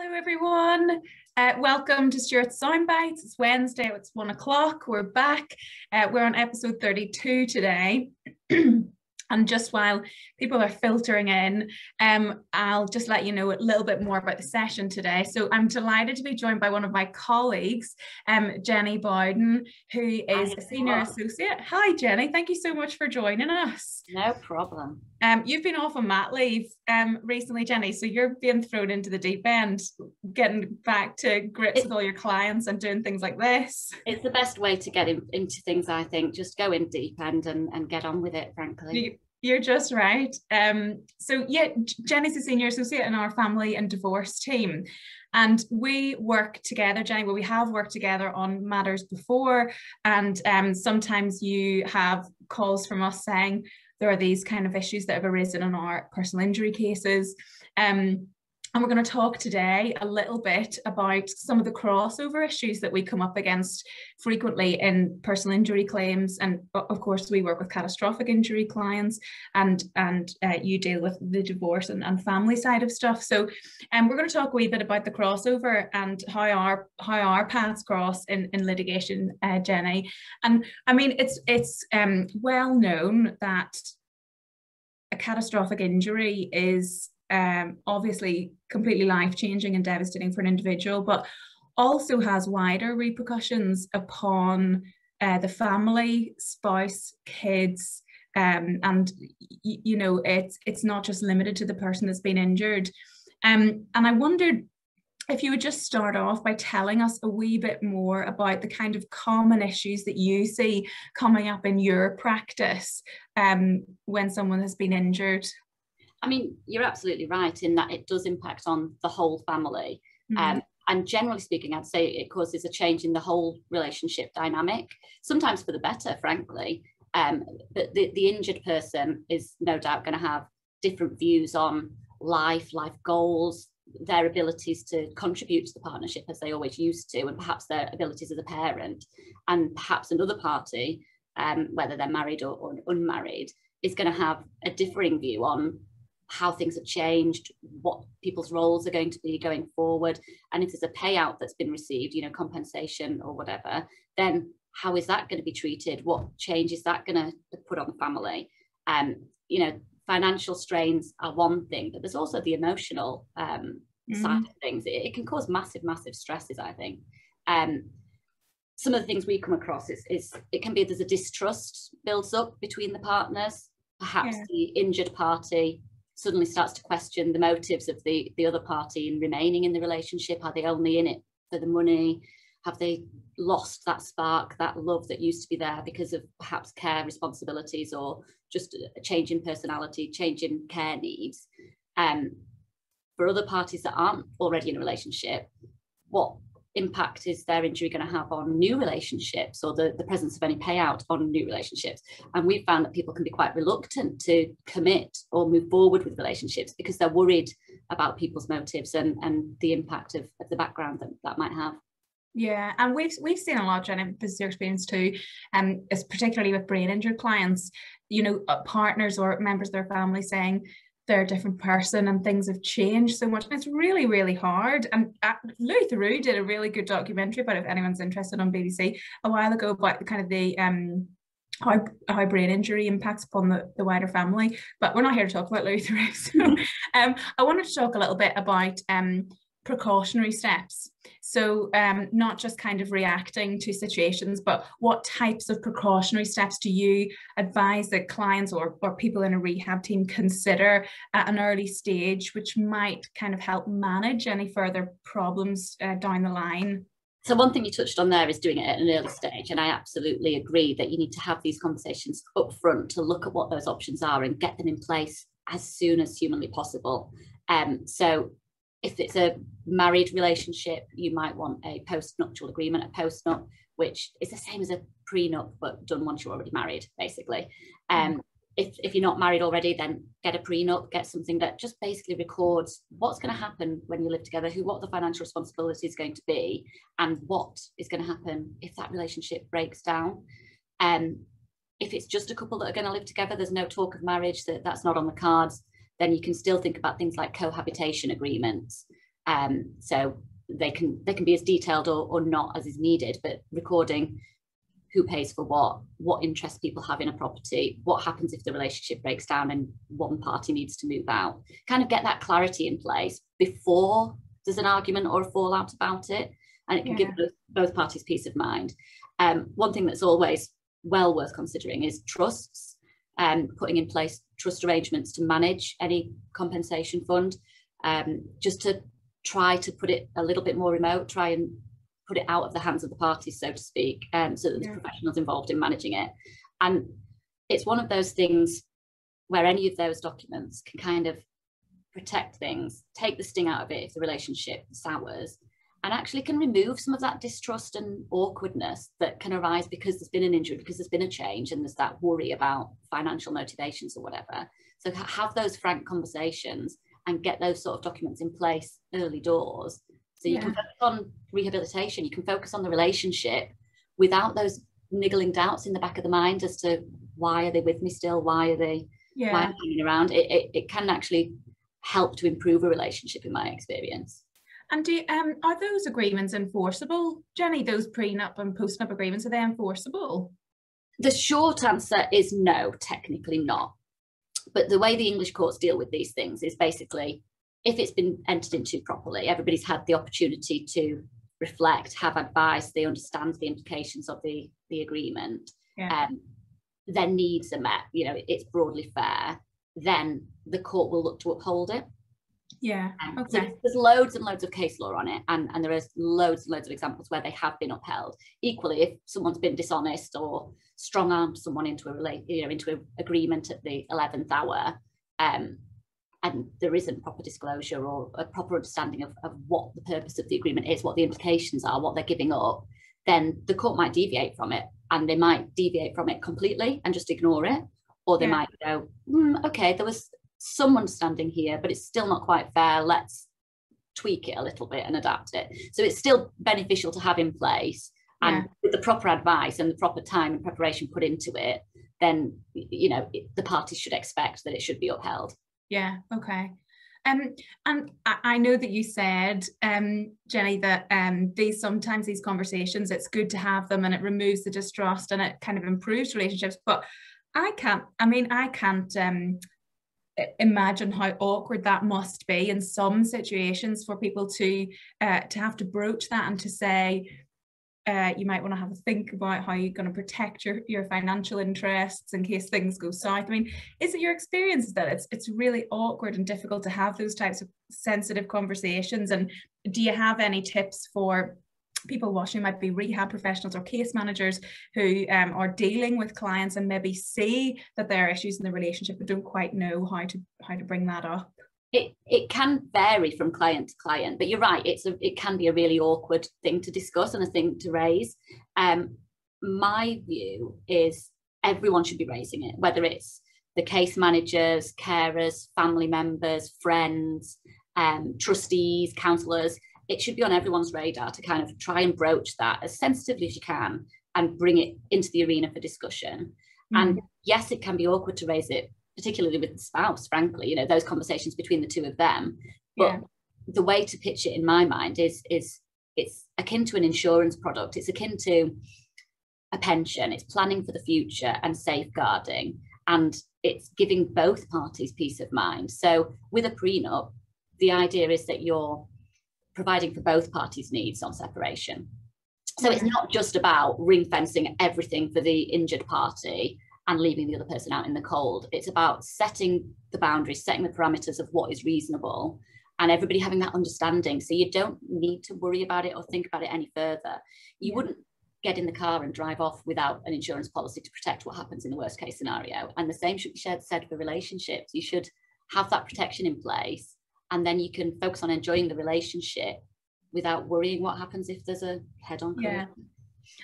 Hello everyone, welcome to Stewarts Soundbites. It's Wednesday, it's 1 o'clock, we're back. We're on episode 32 today. And just while people are filtering in, I'll just let you know a little bit more about the session today. So I'm delighted to be joined by one of my colleagues, Jenny Bowden, who is a senior associate. Hi Jenny, thank you so much for joining us. No problem. You've been off on mat leave recently, Jenny, so you're being thrown into the deep end, getting back to grips with all your clients and doing things like this. It's the best way to get into things, I think. Just go in deep end and get on with it, frankly. You're just right. So yeah, Jenny's a senior associate in our family and divorce team. And we work together, Jenny, well, we have worked together on matters before. And sometimes you have calls from us saying, there are these kind of issues that have arisen in our personal injury cases. And we're going to talk today a little bit about some of the crossover issues that we come up against frequently in personal injury claims. And of course, we work with catastrophic injury clients, and you deal with the divorce and family side of stuff. So we're going to talk a wee bit about the crossover and how our paths cross in litigation, Jenny. And I mean, it's well known that a catastrophic injury is obviously completely life-changing and devastating for an individual, but also has wider repercussions upon the family, spouse, kids, and you know, it's not just limited to the person that's been injured. And I wondered if you would just start off by telling us a wee bit more about the kind of common issues that you see coming up in your practice when someone has been injured. I mean, you're absolutely right in that it does impact on the whole family. Mm-hmm. And generally speaking, I'd say it causes a change in the whole relationship dynamic, sometimes for the better, frankly. But the injured person is no doubt going to have different views on life goals, their abilities to contribute to the partnership as they always used to, and perhaps their abilities as a parent. And perhaps another party, whether they're married or unmarried, is going to have a differing view on how things have changed, what people's roles are going to be going forward. And if there's a payout that's been received, you know, compensation or whatever, then how is that going to be treated? What change is that going to put on the family? You know, financial strains are one thing, but there's also the emotional side of things. It can cause massive stresses, I think. Some of the things we come across is it can be there's a distrust builds up between the partners. Perhaps the injured party suddenly starts to question the motives of the other party in remaining in the relationship. Are they only in it for the money? Have they lost that spark, that love that used to be there because of perhaps care responsibilities or just a change in personality, change in care needs? For other parties that aren't already in a relationship, what impact is their injury going to have on new relationships, or the presence of any payout on new relationships? And we've found that people can be quite reluctant to commit or move forward with relationships because they're worried about people's motives and the impact of the background that might have. Yeah, and we've seen a lot, Jenny, this is your experience too, is particularly with brain injured clients, you know, partners or members of their family saying they're a different person and things have changed so much. And it's really, really hard. And Louis Theroux did a really good documentary about it, if anyone's interested, on BBC a while ago, about the kind of the how brain injury impacts upon the wider family. But we're not here to talk about Louis Theroux. So I wanted to talk a little bit about precautionary steps. So not just kind of reacting to situations, but what types of precautionary steps do you advise that clients or people in a rehab team consider at an early stage, which might kind of help manage any further problems down the line? So one thing you touched on there is doing it at an early stage. And I absolutely agree that you need to have these conversations up front to look at what those options are and get them in place as soon as humanly possible. So if it's a married relationship, you might want a post-nuptial agreement, a post-nup, which is the same as a prenup, but done once you're already married, basically. If you're not married already, then get a prenup, get something that just basically records what's going to happen when you live together, what the financial responsibility is going to be, and what is going to happen if that relationship breaks down. If it's just a couple that are going to live together, there's no talk of marriage, that's not on the cards, then you can still think about things like cohabitation agreements, So they can be as detailed or not as is needed, but recording who pays for what interest people have in a property, what happens if the relationship breaks down and one party needs to move out, kind of get that clarity in place before there's an argument or a fallout about it, and it can give both parties peace of mind. One thing that's always well worth considering is trusts, putting in place trust arrangements to manage any compensation fund, just to try to put it a little bit more remote, try and put it out of the hands of the parties, so to speak, so that there's professionals involved in managing it. And it's one of those things where any of those documents can kind of protect things, take the sting out of it if the relationship sours, and actually can remove some of that distrust and awkwardness that can arise because there's been an injury, because there's been a change, and there's that worry about financial motivations or whatever. So have those frank conversations and get those sort of documents in place early doors. So you can focus on rehabilitation, you can focus on the relationship without those niggling doubts in the back of the mind as to why are they with me still, why are they hanging around. It can actually help to improve a relationship, in my experience. And are those agreements enforceable, Jenny? Those prenup and postnup agreements, are they enforceable? The short answer is no, technically not. But the way the English courts deal with these things is basically, if it's been entered into properly, everybody's had the opportunity to reflect, have advice, they understand the implications of the agreement, their needs are met, you know, it's broadly fair, then the court will look to uphold it. So there's loads and loads of case law on it, and there is loads and loads of examples where they have been upheld. Equally, if someone's been dishonest or strong-armed someone into into an agreement at the 11th hour, and there isn't proper disclosure or a proper understanding of what the purpose of the agreement is, what the implications are, what they're giving up, then the court might deviate from it, and they might deviate from it completely and just ignore it, or they might go, okay, there was some understanding here, but it's still not quite fair, let's tweak it a little bit and adapt it. So it's still beneficial to have in place, and with the proper advice and the proper time and preparation put into it, then the parties should expect that it should be upheld. Okay. And I know that you said, Jenny, that sometimes these conversations, it's good to have them and it removes the distrust and it kind of improves relationships, but I can't imagine how awkward that must be in some situations for people to have to broach that and to say, you might want to have a think about how you're going to protect your financial interests in case things go south. I mean, is it your experience that it's really awkward and difficult to have those types of sensitive conversations? And do you have any tips for people watching, might be rehab professionals or case managers who are dealing with clients and maybe see that there are issues in the relationship but don't quite know how to bring that up? It can vary from client to client, but you're right, it can be a really awkward thing to discuss and a thing to raise. My view is everyone should be raising it, whether it's the case managers, carers, family members, friends, trustees, counsellors. It should be on everyone's radar to kind of try and broach that as sensitively as you can and bring it into the arena for discussion. And yes, it can be awkward to raise it, particularly with the spouse, frankly, those conversations between the two of them. But the way to pitch it in my mind is it's akin to an insurance product. It's akin to a pension. It's planning for the future and safeguarding, and it's giving both parties peace of mind. So with a prenup, the idea is that you're providing for both parties' needs on separation. So it's not just about ring fencing everything for the injured party and leaving the other person out in the cold. It's about setting the boundaries, setting the parameters of what is reasonable, and everybody having that understanding. So you don't need to worry about it or think about it any further. You wouldn't get in the car and drive off without an insurance policy to protect what happens in the worst case scenario. And the same should be said for relationships. You should have that protection in place, and then you can focus on enjoying the relationship without worrying what happens if there's a head-on collision.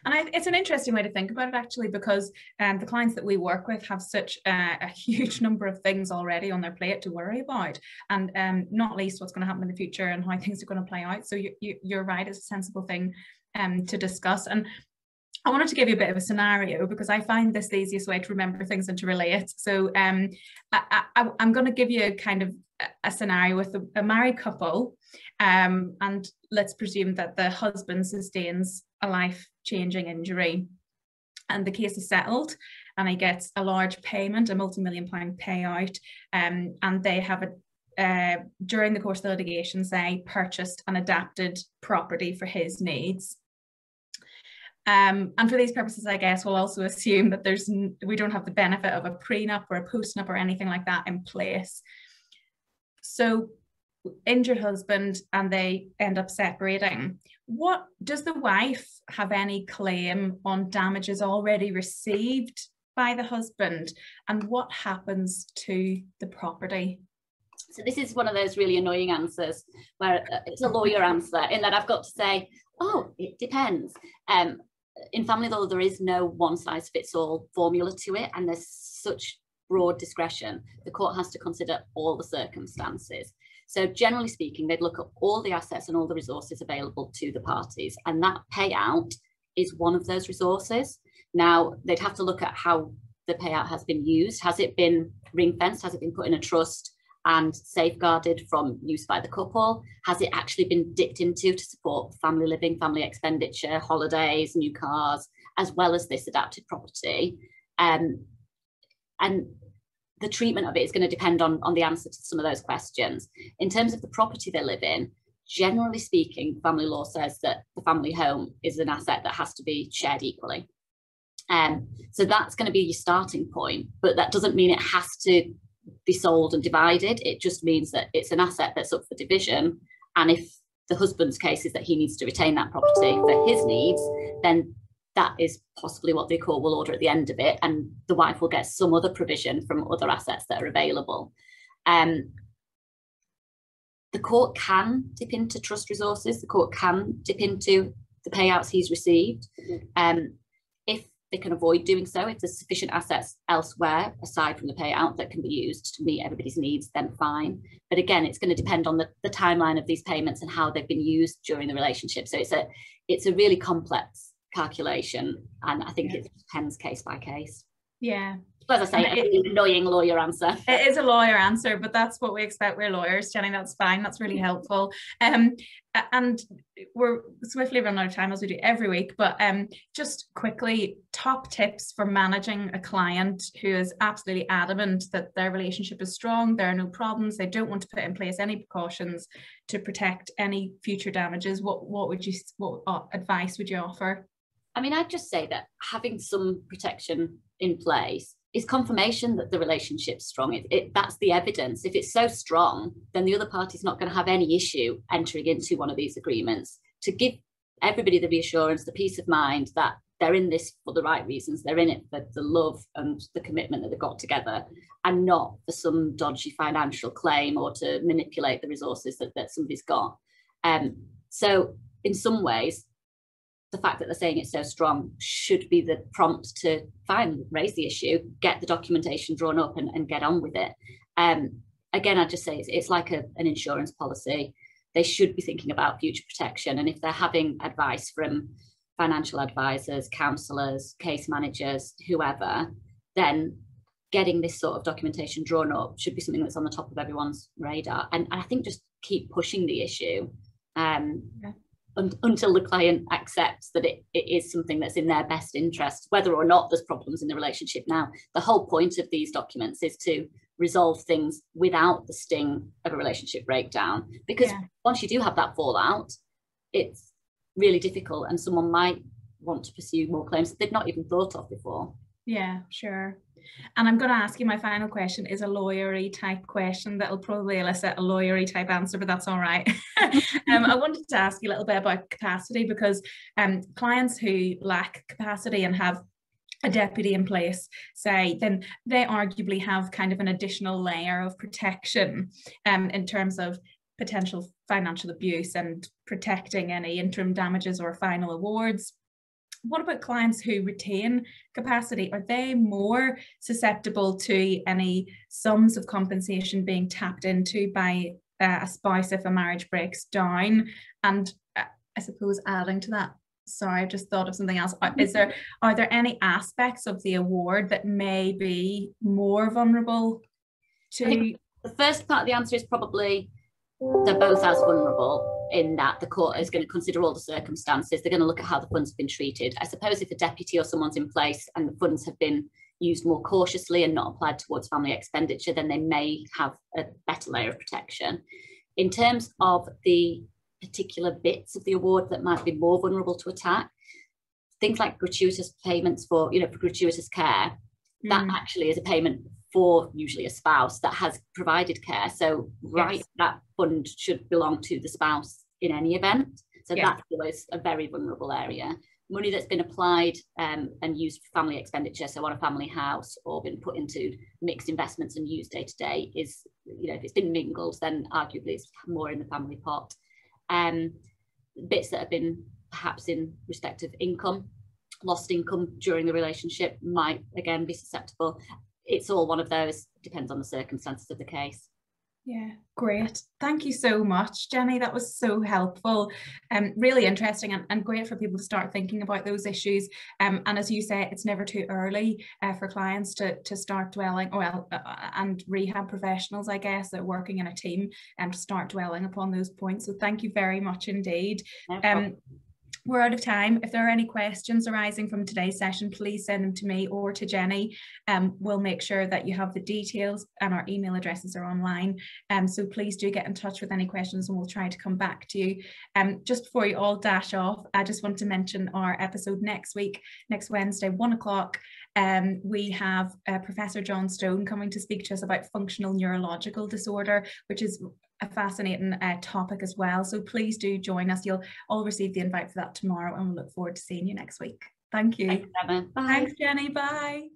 And it's an interesting way to think about it, actually, because the clients that we work with have such a huge number of things already on their plate to worry about, and not least what's going to happen in the future and how things are going to play out. So you're right, it's a sensible thing to discuss. And I wanted to give you a bit of a scenario because I find this the easiest way to remember things and to relate. So I'm going to give you kind of a scenario with a married couple. And let's presume that the husband sustains a life-changing injury and the case is settled and he gets a large payment, a multi-million-pound payout, and they have during the course of the litigation, say, purchased an adapted property for his needs. And for these purposes, I guess we'll also assume that we don't have the benefit of a prenup or a postnup or anything like that in place. So injured husband and they end up separating. What does the wife have any claim on damages already received by the husband, and what happens to the property? So this is one of those really annoying answers where it's a lawyer answer, in that I've got to say, oh, it depends. In family law, there is no one-size-fits-all formula to it, and there's such broad discretion. The court has to consider all the circumstances. So generally speaking, they'd look at all the assets and all the resources available to the parties, and that payout is one of those resources. Now, they'd have to look at how the payout has been used. Has it been ring-fenced? Has it been put in a trust and safeguarded from use by the couple? Has it actually been dipped into to support family living, family expenditure, holidays, new cars, as well as this adapted property? And the treatment of it is going to depend on the answer to some of those questions. In terms of the property they live in, generally speaking, family law says that the family home is an asset that has to be shared equally. So that's going to be your starting point, but that doesn't mean it has to be sold and divided. It just means that it's an asset that's up for division, and if the husband's case is that he needs to retain that property for his needs, then that is possibly what the court will order at the end of it, and the wife will get some other provision from other assets that are available. The court can dip into trust resources. The court can dip into the payouts he's received. If they can avoid doing so, if there's sufficient assets elsewhere aside from the payout that can be used to meet everybody's needs, then fine. But again, it's going to depend on the timeline of these payments and how they've been used during the relationship. So it's a really complex calculation, and I think it depends case by case. Yeah. As I say, an annoying lawyer answer. It is a lawyer answer, but that's what we expect. We're lawyers, Jenny. That's fine. That's really helpful. And we're swiftly running out of time, as we do every week. But just quickly, top tips for managing a client who is absolutely adamant that their relationship is strong, there are no problems, they don't want to put in place any precautions to protect any future damages. What advice would you offer? I mean, I'd just say that having some protection in place is confirmation that the relationship's strong. That's the evidence. If it's so strong, then the other party's not going to have any issue entering into one of these agreements, to give everybody the reassurance, the peace of mind that they're in this for the right reasons. They're in it for the love and the commitment that they've got together, and not for some dodgy financial claim or to manipulate the resources that somebody's got. So in some ways, the fact that they're saying it's so strong should be the prompt to raise the issue, get the documentation drawn up and get on with it. Again, I'd just say it's like an insurance policy. They should be thinking about future protection. And if they're having advice from financial advisors, counsellors, case managers, whoever, then getting this sort of documentation drawn up should be something that's on the top of everyone's radar. And I think just keep pushing the issue. Until the client accepts that it is something that's in their best interest, whether or not there's problems in the relationship. Now, the whole point of these documents is to resolve things without the sting of a relationship breakdown, because once you do have that fallout, it's really difficult, and someone might want to pursue more claims that they've not even thought of before. Yeah, sure. And I'm going to ask you, my final question is a lawyery type question that'll probably elicit a lawyery type answer, but that's all right. I wanted to ask you a little bit about capacity, because clients who lack capacity and have a deputy in place, say, then they arguably have kind of an additional layer of protection in terms of potential financial abuse and protecting any interim damages or final awards. What about clients who retain capacity? Are they more susceptible to any sums of compensation being tapped into by a spouse if a marriage breaks down? And I suppose adding to that, sorry, I've just thought of something else. Are there any aspects of the award that may be more vulnerable to? I think the first part of the answer is probably they're both as vulnerable in that the court is going to consider all the circumstances. They're going to look at how the funds have been treated. I suppose if a deputy or someone's in place and the funds have been used more cautiously and not applied towards family expenditure, then they may have a better layer of protection. In terms of the particular bits of the award that might be more vulnerable to attack, things like gratuitous payments for, for gratuitous care, that actually is a payment for usually a spouse that has provided care. So that fund should belong to the spouse in any event. So that's always a very vulnerable area. Money that's been applied and used for family expenditure, so on a family house, or been put into mixed investments and used day to day, is, if it's been mingled, then arguably it's more in the family pot. Bits that have been perhaps in respect of income, lost income during the relationship, might again be susceptible. It's all one of those, depends on the circumstances of the case. Yeah, great. Thank you so much, Jenny. That was so helpful, really interesting, and great for people to start thinking about those issues. And as you say, it's never too early for clients to start dwelling, and rehab professionals, I guess, that are working in a team, and to start dwelling upon those points. So thank you very much indeed. No We're out of time. If there are any questions arising from today's session, please send them to me or to Jenny. We'll make sure that you have the details, and our email addresses are online. So please do get in touch with any questions, and we'll try to come back to you. Just before you all dash off, I just want to mention our episode next week, next Wednesday, 1 o'clock. We have Professor John Stone coming to speak to us about functional neurological disorder, which is a fascinating topic as well. So please do join us. You'll all receive the invite for that tomorrow, and we'll look forward to seeing you next week. Thank you. Thanks, Emma. Bye. Thanks, Jenny. Bye.